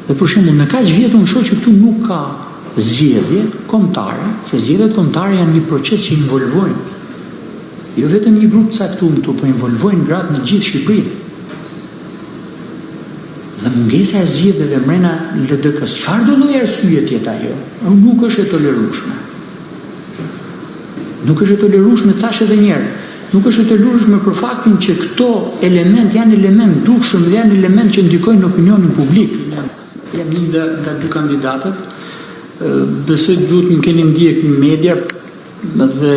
Dhe për shembull, në kaq vjet unë shoh që këtu nuk ka zgjedhje kombëtare, se zgjedhjet kombëtare janë një proces që involvojnë jo vetëm një grup caktuar këtu, po involvojnë gratë në gjithë Shqipërinë. Dhe mungesa e zgjedhjeve mrena LDK-s, çfarë do lloj arsye tjetë ajo? Nuk është e tolerueshme. Nuk është e tolerueshme, thash edhe një herë. Nuk është e tolerueshme për faktin që këto element janë element dukshëm dhe janë element që ndikojnë në opinionin publik. Jam një nga dy kandidatët. Besoj duhet më keni ndjek në media dhe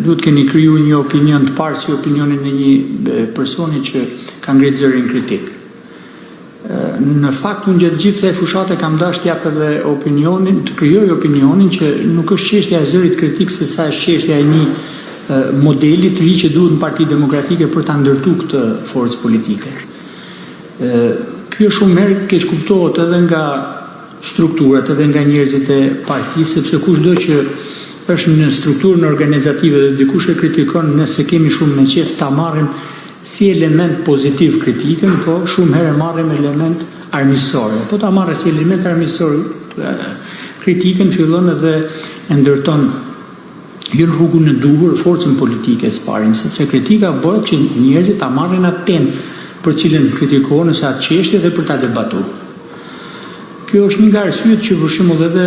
duhet keni kriju një opinion të parë si opinionin e një personi që ka ngritë zërin kritik. Në fakt unë gjatë gjithë e fushate kam dash t'jap edhe opinionin, të krijoj opinionin që nuk është çështja e zërit kritik, se sa është çështja e një modeli të ri që duhet në Parti Demokratike për ta ndërtuar këtë forcë politike. Ky është shumë herë keq kuptohet edhe nga strukturat, edhe nga njerëzit e partisë, sepse kushdo që është në strukturën organizative dhe dikush e kritikon, nëse kemi shumë me qejf ta marrim si element pozitiv kritikën, po shumë herë marrim element armiqësore. Po ta marrë si element armiqësor kritikën, fillon edhe e ndërton jo në rrugën e duhur forcën politike së parin, sepse kritika bëhet që njerëzit ta marrin atë temë për cilën kritikohen ose atë çështje dhe për ta debatuar. Kjo është një nga arsyet që për shembull edhe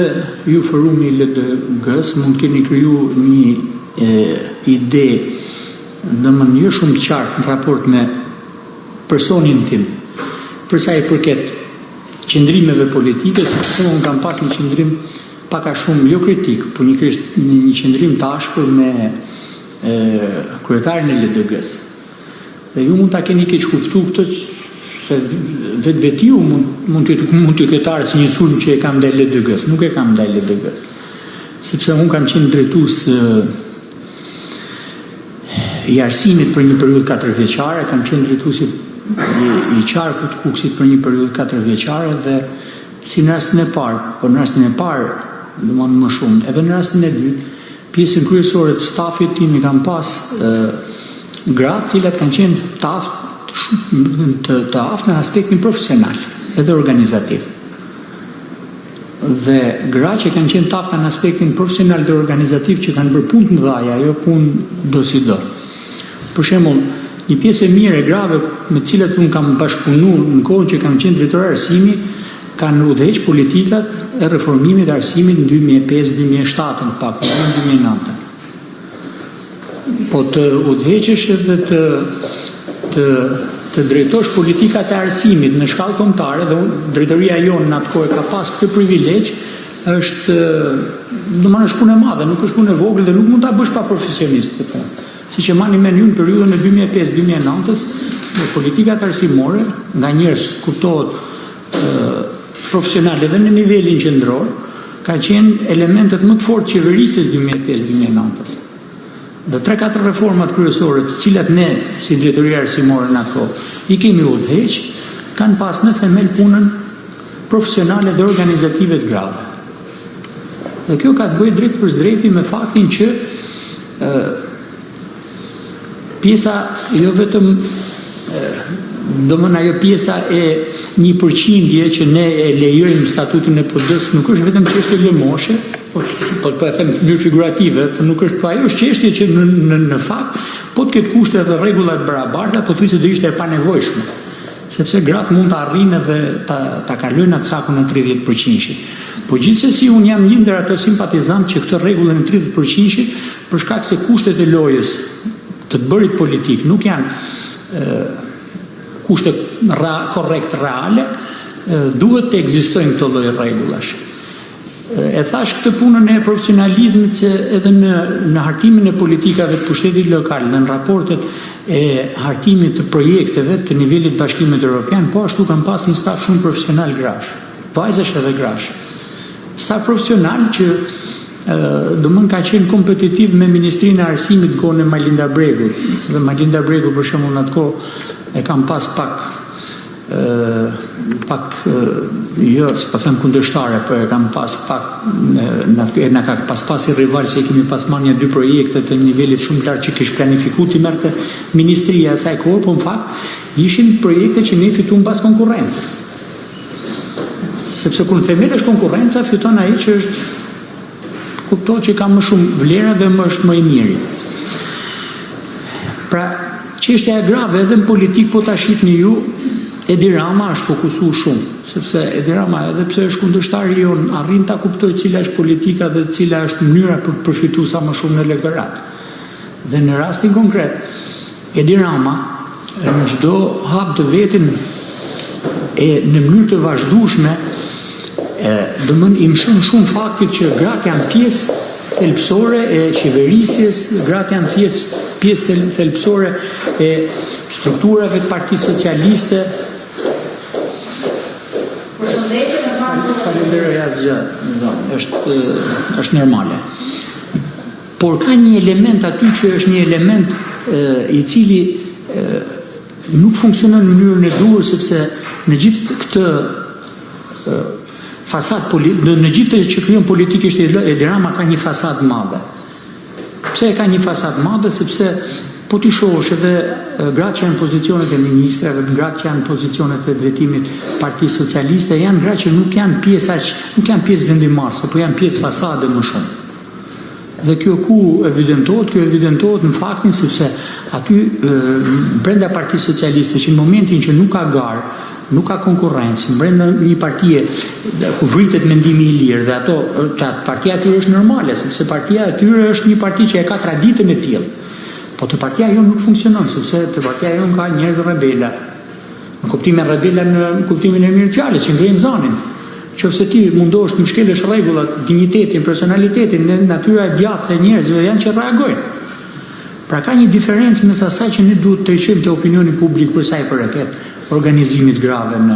ju forumi i LDG-s mund të keni kriju një ide në mënyrë shumë të qartë në raport me personin tim, përsa i përket qëndrimeve politike, sepse unë kam pas një qëndrim paka shumë jo kritik, por një qëndrim të ashpër me kryetarin e LDG-s. Dhe ju mund ta keni keq kuptuar këtë, se vetë ju mund të ketarë si një sulm që e kam ndaj LDG-s, nuk e kam ndaj LDG-s. Sepse unë kam qenë drejtues i arsimit për një periudhë 4 vjeçare, kam qenë drejtues i qarkut Kukësit për një periudhë 4 vjeçare dhe si në rastin e parë, po në rastin e parë, domethënë më shumë, edhe në rastin e dytë, pjesën kryesore të stafit tim i kam pas gratë, cilat kanë qenë të aftë në aspektin profesional, edhe organizativ. Dhe gra që kanë qenë të aftë në aspektin profesional dhe organizativ që kanë bërë punë të mëdha, jo punë do si do. Për shembull, një pjesë e mirë e grave me të cilat unë kam bashkëpunuar në kohën që kam qenë drejtor arsimi, kanë udhëheq politikat e reformimit të arsimit në 2005-2007, në pak, në 2009. Po të udhëheqësh edhe të drejtosh politikat e arsimit në shkallë kombëtare, dhe drejtoria jonë në atë kohë ka pas këtë privilegj, është punë e madhe, nuk është punë e vogël dhe nuk mund ta bësh pa profesionist të punë. Siç e mani me një në periudhën e 2005-2009, politikat arsimore nga njerëz kuptohet profesionale dhe në nivelin qendror, ka qenë elementet më të fortë qeverisës 2005-2009. Dhe 3-4 reformat kryesore të cilat ne si drejtori arsimore në ato kohë i kemi udhëheq, kanë pas në themel punën profesionale dhe organizative të grave. Dhe kjo ka të bëjë drejt për drejti me faktin që pjesa jo vetëm ajo pjesa e 1% që ne e lejojmë statutin e PD-s nuk është vetëm çështje lëmoshe, po e them në mënyrë figurative, por nuk është, po ajo është çështje që në fakt po të ketë kushte dhe rregulla të barabarta, po thuaj se do ishte e panevojshme. Sepse gratë mund të arrijnë edhe ta kalojnë atë cakun e 30%. Po gjithsesi unë jam një ndër ato simpatizant që këtë rregullën e 30% për shkak se kushtet e lojës të bërit politik nuk janë kushte korrekt reale, duhet të ekzistojnë këto lloj rregullash. E thash këtë punën e profesionalizmit se edhe në hartimin e politikave të pushtetit lokal, në raportet e hartimit të projekteve të nivelit Bashkimit Evropian, po ashtu kam pas një staf shumë profesional grash, vajzash edhe grash. Staf profesional që ka qenë kompetitiv me Ministrinë e Arsimit në kohën e Majlinda Bregut. Dhe Majlinda Bregu për shembull në atë kohë e kam pas jo, s'po them kundërshtare, por e kam pas na ka pas rival se kemi pas marrë 2 projekte të nivelit shumë lart që kish planifikuar ti merrte ministria e saj kohë, po në fakt ishin projekte që ne fituam pas konkurrencës. sepse kur themellesh konkurrenca, fiton ai që është kupton që ka më shumë vlera dhe më është më i miri. Pra, çështja e grave edhe në politikë po ta shihni ju, Edi Rama është fokusuar shumë, sepse Edi Rama edhe pse është kundërshtari jon, arrin ta kuptojë cila është politika dhe cila është mënyra për të përfituar sa më shumë në elektorat. Dhe në rastin konkret, Edi Rama në çdo hap të vetin e në mënyrë të vazhdueshme i mshon shumë faktit që gratë janë pjesë thelbësore e qeverisjes, gratë janë pjesë thelbësore e strukturave të Partisë Socialiste. Është normale. Por ka një element aty që është një element i cili nuk funksionon në mënyrën e duhur, sepse në gjithë këtë fasad në gjithë që krijon politikisht Edi Rama ka një fasad madhe. Pse ka një fasad madhe? Sepse po ti shohësh edhe gratë që janë pozicionet e ministrave, gratë që janë pozicionet e drejtimit Partisë Socialiste, janë gratë që nuk janë pjesë vendimarrëse, po janë pjesë fasade më shumë. Dhe kjo evidentohet në faktin sepse aty brenda Partisë Socialiste që në momentin që nuk ka garë, nuk ka konkurrencë, brenda një partie ku vritet mendimi i lirë dhe partia atyre është normale, sepse partia atyre është një parti që e ka traditën e tillë. Po të partia jonë nuk funksionon, sepse të partia jonë ka njerëz rebela. Në kuptimin rebela në kuptimin e mirë fjalës, që ngrenë zanin. Qofse ti mundohesh të mbështellësh rregullat, dinjitetin, personalitetin, natyra e djathtë e njerëzve janë që reagojnë. Pra ka një diferencë mes asaj që ne duhet të heqim te opinioni publik për sa i përket organizimit grave në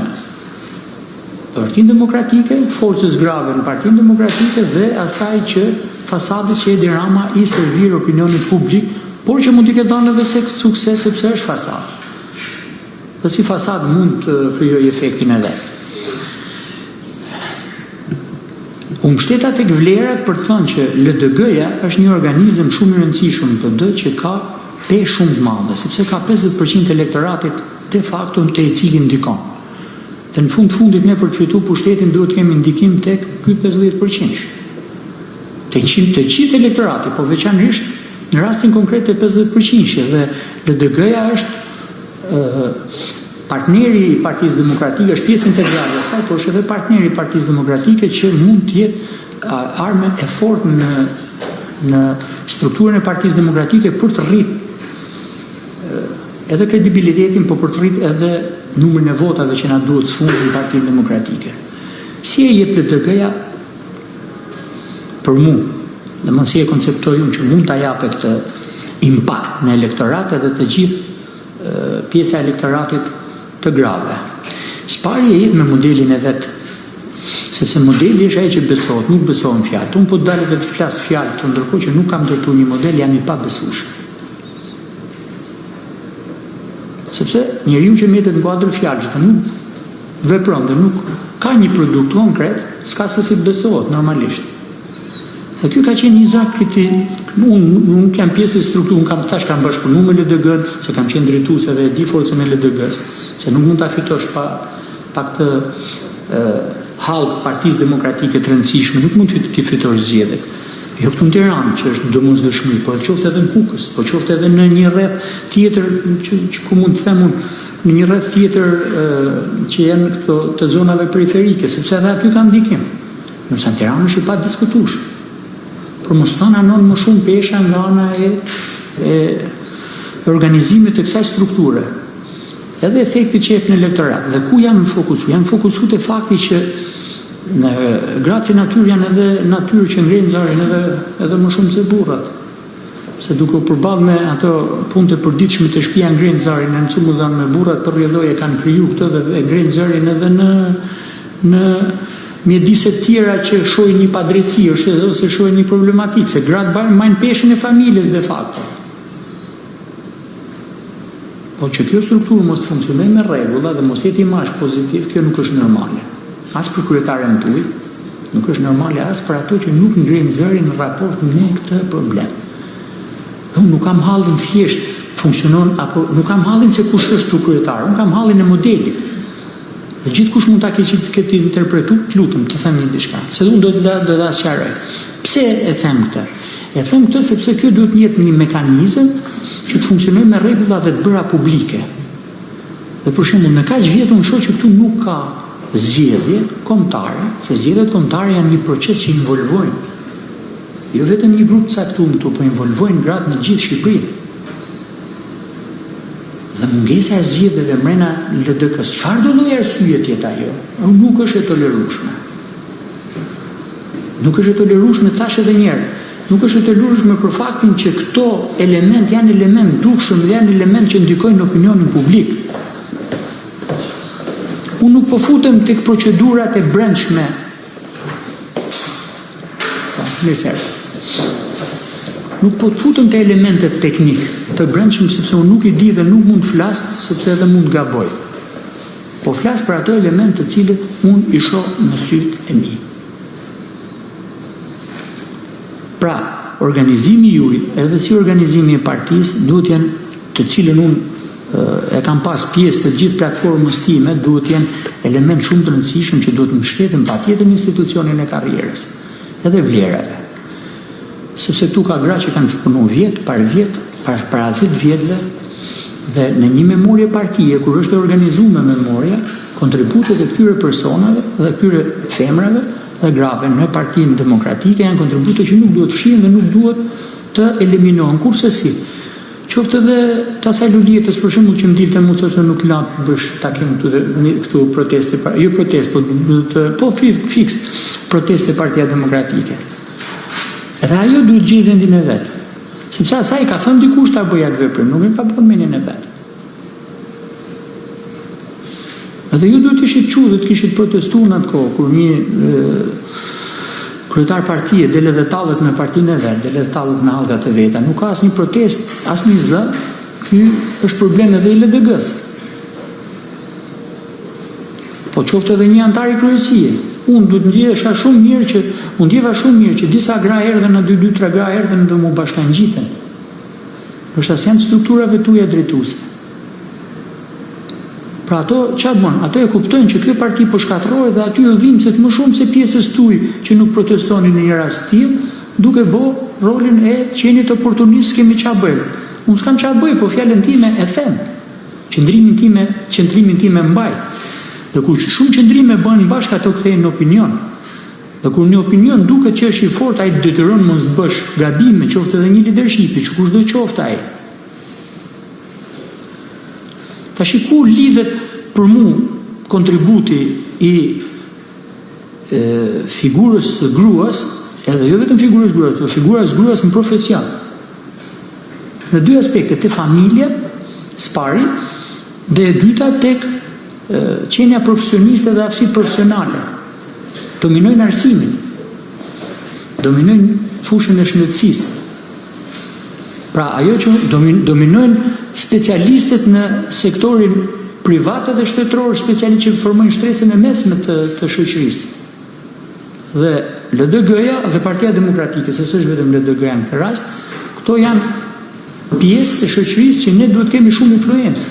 Partinë Demokratike, forcës grave në Partinë Demokratike dhe asaj që fasadës që Edi Rama i servir opinionit publik, por që mund t'i ketë dhënë edhe sukses sepse është fasadë. Dhe si fasadë mund të krijojë efektin e vet. Unë mbështeta tek vlerat për të thënë që LDG-ja është një organizëm shumë i rëndësishëm PD që ka peshë shumë të madhe, sepse ka 50% të elektoratit de facto te i cili ndikon. Dhe në fundit ne për të fituar pushtetin duhet të kemi ndikim tek ky 50%. Të gjithë elektorati, po veçanërisht në rastin konkret të 50% dhe LDG-ja është partneri i Partisë Demokratike, është pjesë integrale e saj, por është edhe partneri i Partisë Demokratike që mund të jetë armë e fortë në strukturën e Partisë Demokratike për të rritë edhe kredibilitetin, por për të rritë edhe numrin e votave që na duhet sfundë në Partinë Demokratike. Si e jep LDG-ja për mua? Dhe më si e konceptoj unë që mund të jape këtë impact në elektorat edhe të gjithë pjesa e elektoratit të grave. Spari e jetë me modelin e vetë, sepse modeli është ai që besohet, nuk besohet në fjalë. Unë po të dalë dhe të flasë fjalë të ndërkohë që nuk kam ndërtuar një model, jam i pabesueshëm. Sepse njeriu që mjetet në kuadër fjalësh dhe nuk vepron dhe nuk ka një produkt konkret, s'ka se si besohet normalisht. Dhe kjo ka qenë një zak unë kam pjesë e strukturë, unë kam bashkëpunuar me LDG-n, se kam qenë drejtuese dhe e di forcën e LDG-s, se nuk mund ta fitosh pa këtë hallk Partisë Demokratike të rëndësishme, nuk mund të fitosh zgjedhjet. Jo këtu në Tiranë, që është domosdoshmëri, por qoftë edhe në Kukës, por qoftë edhe në një rreth tjetër që ku mund të them unë, në një rreth tjetër që janë këto të zonave periferike, sepse edhe aty ka ndikim. Nëse në Tiranë është i padiskutueshëm. Por mos thënë anon më shumë pesha nga ana e organizimit të kësaj strukture. Edhe efekti që jep në elektorat. Dhe ku janë fokusuar? Janë fokusuar te fakti që në gratë si natyrë janë edhe natyrë që ngrenë zarin edhe më shumë se burrat. Se duke u përballë me ato punë të përditshme të shtëpia ngrenë zarin, në mësuar me burrat për rrjedhoje kanë kriju këtë dhe ngrenë zarin edhe në mjediset tjera që shohin një padrejtësi ose shohin një problematikë, se gratë marrin peshën e familjes de facto. Po që kjo strukturë mos funksionojë me rregulla dhe mos jetë imazh pozitiv, kjo nuk është normale. As për kryetaren tuaj, nuk është normale as për ato që nuk ngrenë zërin në raport me këtë problem. Unë nuk kam hallin thjesht funksionon apo nuk kam hallin se kush është kryetar, unë kam hallin e modelit. Dhe gjithkush mund ta ketë interpretu, lutem të them diçka. Se unë do ta sqaroj. Pse e them këtë? E them këtë sepse kjo duhet të jetë një mekanizëm që të funksionojë me rregulla dhe të bëra publike. Dhe për shembull, në kaq vjet unë shoh që këtu nuk ka zgjedhje kombëtare, se zgjedhjet kombëtare janë një proces që involvojnë jo vetëm një grup caktuar këtu, po involvojnë gratë në gjithë Shqipërinë. Dhe mungesa e zgjedhjeve mrena LDK-s, çfarë do lloj arsye të jetë ajo? Nuk është e tolerueshme. Nuk është e tolerueshme, thash edhe një herë. Nuk është e tolerueshme për faktin që këto element janë element dukshëm dhe janë element që ndikojnë në opinionin publik. Unë nuk po futem tek procedurat e brendshme. Nuk po të futem te elementet teknik të brendshëm, sepse unë nuk i di dhe nuk mund flas, sepse edhe mund gaboj. Po flas për ato elemente të cilët unë i shoh në sytë e mi. Pra, organizimi juaj, edhe si organizimi e partisë, duhet janë, të cilën unë e kam pas pjesë të gjithë platformës time, duhet janë element shumë të rëndësishëm që duhet të mbështeten patjetër në institucionin e karrierës, edhe vlerave. Sepse tu ka gra që kanë punuar vjet, para 10 vjetëve, dhe në një memorie partie, kur është organizuar memoria, kontributet e këtyre personave dhe këtyre femrave dhe grave në Partinë Demokratike janë kontribute që nuk duhet fshihen dhe nuk duhet të eliminohen. Kurse si, qoftë edhe të asaj Lulietës, për shembull, që më dilte mu thoshte nuk la bësh takim këtu proteste, jo proteste, po fiks proteste Partia Demokratike. Edhe ajo duhet gjithë vendin e vet. Sepse asaj ka thënë dikush ta bëj atë veprim, nuk e ka bën mendjen e vet. Edhe ju duhet të ishit çudhë të kishit protestuar në atë kohë kur një kryetar partie dele dhe tallet me partinë e vet, dele dhe tallet me hallgat e veta. Nuk ka asnjë protest, asnjë zë. Ky është problem edhe i LDG-s. Po qoftë edhe një antar i kryesie. Unë duhet ndjehesha shumë mirë që disa gra erdhen në 2-3 gra erdhen dhe mu bashkangjiten. Përshta se janë strukturave tuja drejtuese. Pra ato çfarë bën? Ato e kuptojnë që kjo parti po shkatërrohet dhe aty u dhimbset më shumë se pjesës tuaj që nuk protestonin në një rast tillë, duke bë rolin e qenit oportunist kemi çfarë bëj. Unë s'kam çfarë bëj, po fjalën time e them. Qendrimin time mbaj. Dhe kur shumë qendrime bëhen bashkë, ato kthehen në opinion. Dhe kur një opinion duket që është i fortë, ai detyron mos bësh gabime, qoftë edhe një leadershipi, që kushdo qoftë ai. Tash ku lidhet për mua kontributi i figurës së gruas, edhe jo vetëm figurës gruas, por figurës gruas në profesion. Në dy aspekte, te familja, spari, dhe e dyta tek qenja profesioniste dhe aftësitë profesionale. Dominojnë arsimin, dominojnë fushën e shëndetësisë. Pra ajo që dominojnë specialistët në sektorin privat dhe shtetëror, specialistë që formojnë shtresën e mesme të shoqërisë. Dhe LDG-ja dhe Partia Demokratike, se s'është vetëm LDG-ja në këtë rast, këto janë pjesë të shoqërisë që ne duhet kemi shumë influencë.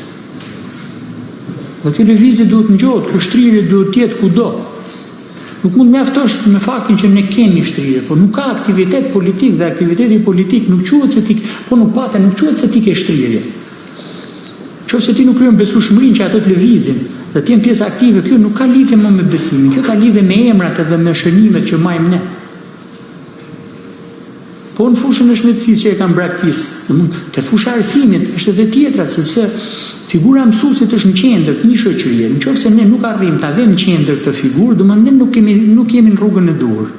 Dhe kjo lëvizje duhet ngjohet, kjo shtrirje duhet të jetë kudo. Nuk mund mjaftosh me faktin që ne kemi shtrirje, por nuk ka aktivitet politik dhe aktiviteti politik nuk quhet se ti, po nuk patë, nuk quhet se ti ke shtrirje. Qoftë ti nuk kryen besueshmërinë që ato të lëvizin dhe të jenë pjesë aktive, kjo nuk ka lidhje më me besimin, kjo ka lidhje me emrat edhe me shënimet që majmë ne. Po në fushën e shëndetësisë që e kanë braktisë, te fusha e arsimit është edhe tjetra, sepse figura mësuesit është në qendër të një shoqërie. Nëse ne nuk arrijmë ta vëmë në qendër këtë figurë, do të thonë ne nuk jemi në rrugën e duhur.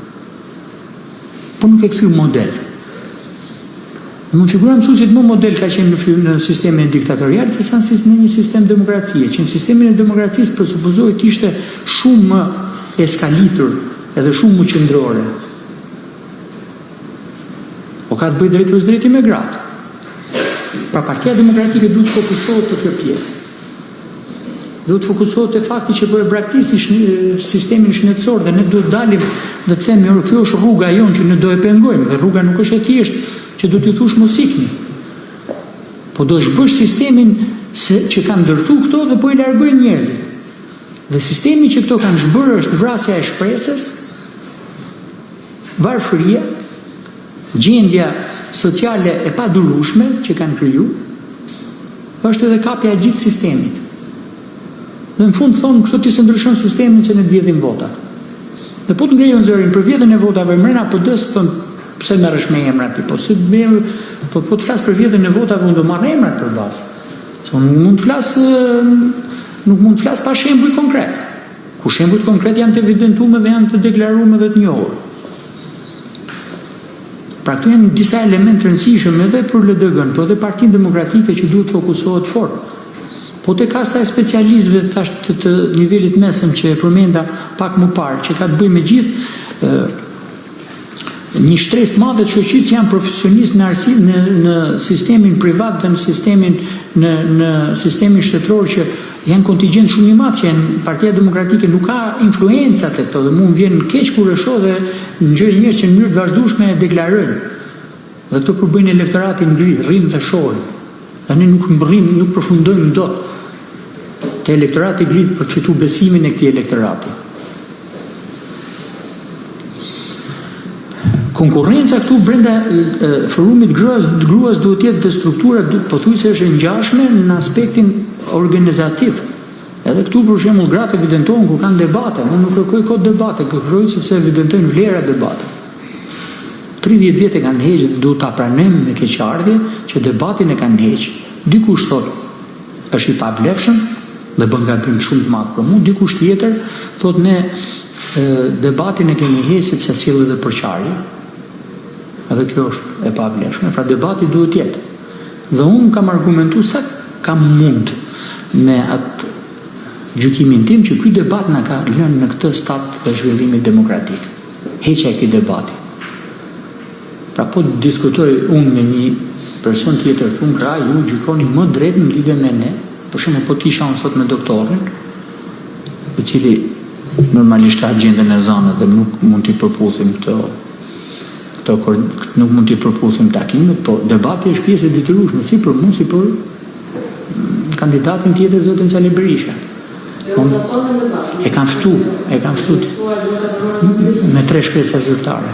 Po nuk e kthyem model. Në figura mësuesit më model ka qenë në sistemin diktatorial se sa në një sistem demokracie, që në sistemin e demokracisë presupozohet të ishte shumë më eskalitur edhe shumë më qendrore. Po ka të bëjë drejt drejti me gratë. Pra Partia Demokratike duhet të fokusohet të kjo pjesë. Duhet të fokusohet te fakti që po e braktisi sistemin shëndetësor dhe ne duhet dalim dhe të themi kjo është rruga jonë që ne do e pengojmë dhe rruga nuk është e thjeshtë që do t'i thush mos ikni. Po do zhbësh sistemin që kanë ndërtu këto dhe po i largojnë njerëzit. Dhe sistemi që këto kanë zhbërë është vrasja e shpresës, varfëria, gjendja sociale e padurueshme që kanë kriju, është edhe kapja e gjithë sistemit. Dhe në fund thonë, këto ti se ndryshon sistemin se ne vjedhin votat. Dhe po të ngrejën zërin për vjedhjen e votave mrena PD-s, thonë, pse merresh me emrat ti, po të flas për vjedhjen e votave unë do marr emrat për bazë. Se unë nuk mund të flas pa shembuj konkret. Ku shembujt konkret janë të evidentuar dhe janë të deklaruar dhe të njohur. Pra këto janë disa elementë rëndësishëm edhe për LDG-n, por edhe Partinë Demokratike që duhet fokusohet fort. Po te kasta e specialistëve tash të nivelit mesëm që e përmenda pak më parë, që ka të bëjë me gjithë një shtresë të madhe të shoqërisë që janë profesionistë në sistemin privat dhe në sistemin shtetëror që janë kontingjent shumë i madh që Partia Demokratike nuk ka influenca te këto dhe mund vjen keq kur e shoh dhe ngjyrë njerëz që në mënyrë të vazhdueshme e deklarojnë. Dhe këto përbëjnë elektoratin ngri, rrim dhe shohin. Tani nuk nuk përfundojmë dot te elektorati ngrit për të fituar besimin e këtij elektorati. Konkurrenca këtu brenda forumit gruas duhet të jetë dhe struktura pothuajse është e ngjashme në aspektin organizativ. Edhe këtu për shembull gratë evidentojnë kur kanë debate, unë nuk kërkoj kot debate, kërkoj sepse evidentojnë vlera debate. 30 vjet e kanë heqë dhe duhet ta pranojmë me keqardhje që debatin e kanë heqë. Dikush thotë është i pavlefshëm dhe bën gabim shumë të madh për mua, dikush tjetër thotë ne debatin e kemi heqë sepse sjell edhe përçarje. Edhe kjo është e pavlefshme, pra debati duhet jetë. Dhe unë kam argumentuar sa kam mund me atë gjykimin tim që ky debat na ka lënë në këtë stat të zhvillimit demokratik. Heqja e këtij debati. Pra po diskutoj unë me një person tjetër këtu në krah, ju gjykoni më drejt në lidhje me ne, për shembull po ti shon sot me doktorin, i cili normalisht ka agjendën e zonës dhe nuk mund t'i përputhim nuk mund t'i përputhim takimet, po debati është pjesë e detyrueshme si për mua si për kandidatin tjetër zotin Sali Berisha. E kanë ftuar me 3 shkresa zyrtare.